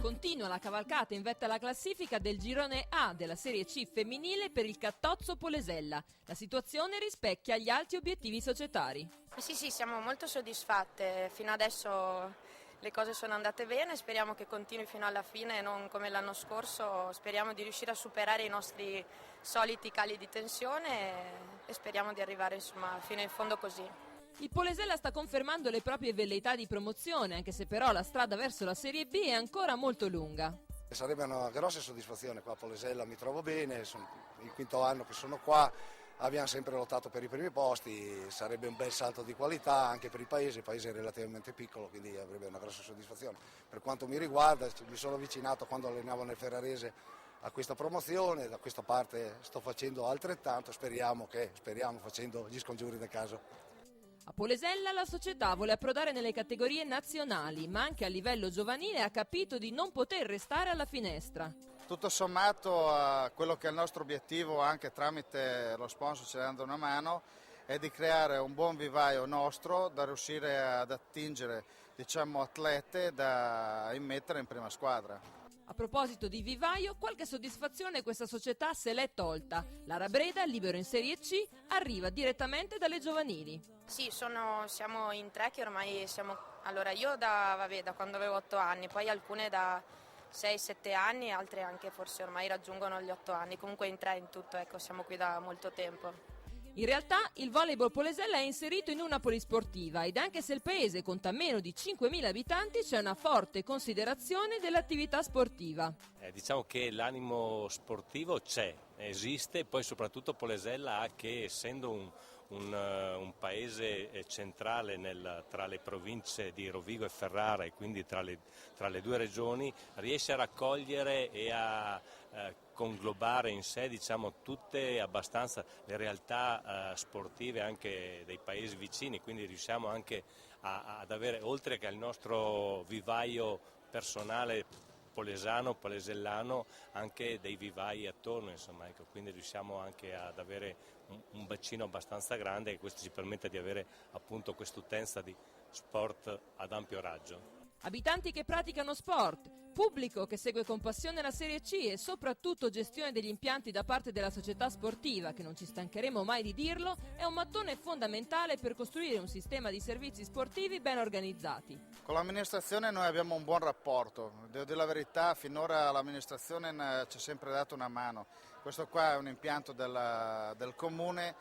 Continua la cavalcata in vetta alla classifica del girone A della Serie C femminile per il Cattozzo Polesella. La situazione rispecchia gli alti obiettivi societari. Sì, siamo molto soddisfatte. Fino adesso le cose sono andate bene, speriamo che continui fino alla fine, non come l'anno scorso. Speriamo di riuscire a superare i nostri soliti cali di tensione e speriamo di arrivare fino in fondo così. Il Polesella sta confermando le proprie velleità di promozione, anche se però la strada verso la Serie B è ancora molto lunga. Sarebbe una grossa soddisfazione qua a Polesella, mi trovo bene, sono il quinto anno che sono qua, abbiamo sempre lottato per i primi posti, sarebbe un bel salto di qualità anche per il paese è relativamente piccolo, quindi avrebbe una grossa soddisfazione. Per quanto mi riguarda, mi sono avvicinato quando allenavo nel Ferrarese a questa promozione, da questa parte sto facendo altrettanto, speriamo facendo gli scongiuri del caso. A Polesella la società vuole approdare nelle categorie nazionali, ma anche a livello giovanile ha capito di non poter restare alla finestra. Tutto sommato quello che è il nostro obiettivo, anche tramite lo sponsor ci dando una mano, è di creare un buon vivaio nostro da riuscire ad attingere atlete da immettere in prima squadra. A proposito di vivaio, qualche soddisfazione questa società se l'è tolta. La Rabreda, libero in Serie C, arriva direttamente dalle giovanili. Sì, siamo in tre che ormai siamo. Allora io da quando avevo 8 anni, poi alcune da 6-7 anni, altre anche forse ormai raggiungono gli 8 anni. Comunque in tre in tutto, siamo qui da molto tempo. In realtà il voleibol Polesella è inserito in una polisportiva ed anche se il paese conta meno di 5.000 abitanti c'è una forte considerazione dell'attività sportiva. Diciamo che l'animo sportivo esiste, poi soprattutto Polesella ha che, essendo un paese centrale tra le province di Rovigo e Ferrara e quindi tra le due regioni, riesce a raccogliere e a conglobare in sé tutte abbastanza le realtà sportive anche dei paesi vicini, quindi riusciamo anche ad avere, oltre che al nostro vivaio personale polesellano, anche dei vivai attorno, quindi riusciamo anche ad avere un bacino abbastanza grande e questo ci permette di avere appunto quest'utenza di sport ad ampio raggio. Abitanti che praticano sport, pubblico che segue con passione la Serie C e soprattutto gestione degli impianti da parte della società sportiva, che non ci stancheremo mai di dirlo, è un mattone fondamentale per costruire un sistema di servizi sportivi ben organizzati. Con l'amministrazione noi abbiamo un buon rapporto, devo dire la verità, finora l'amministrazione ci ha sempre dato una mano. Questo qua è un impianto del comune,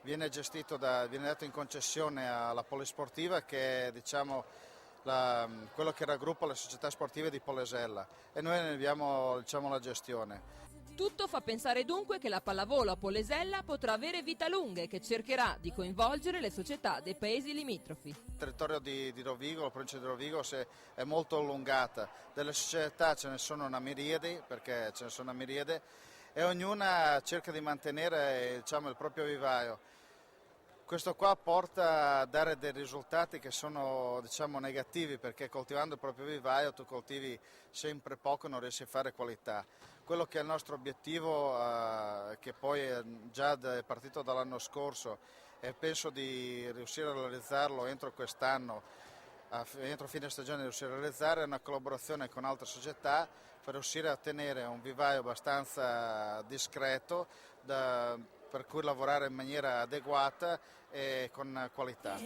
viene dato in concessione alla polisportiva che è quello che raggruppa le società sportive di Polesella e noi ne abbiamo la gestione. Tutto fa pensare dunque che la pallavolo a Polesella potrà avere vita lunga e che cercherà di coinvolgere le società dei paesi limitrofi. Il territorio di Rovigo, la provincia di Rovigo è molto allungata, delle società ce ne sono una miriade, e ognuna cerca di mantenere il proprio vivaio. Questo qua porta a dare dei risultati che sono negativi, perché coltivando il proprio vivaio tu coltivi sempre poco e non riesci a fare qualità. Quello che è il nostro obiettivo, che poi è già partito dall'anno scorso e penso di riuscire a realizzarlo entro quest'anno, entro fine stagione riuscire a realizzare una collaborazione con altre società per riuscire a ottenere un vivaio abbastanza discreto per cui lavorare in maniera adeguata e con qualità.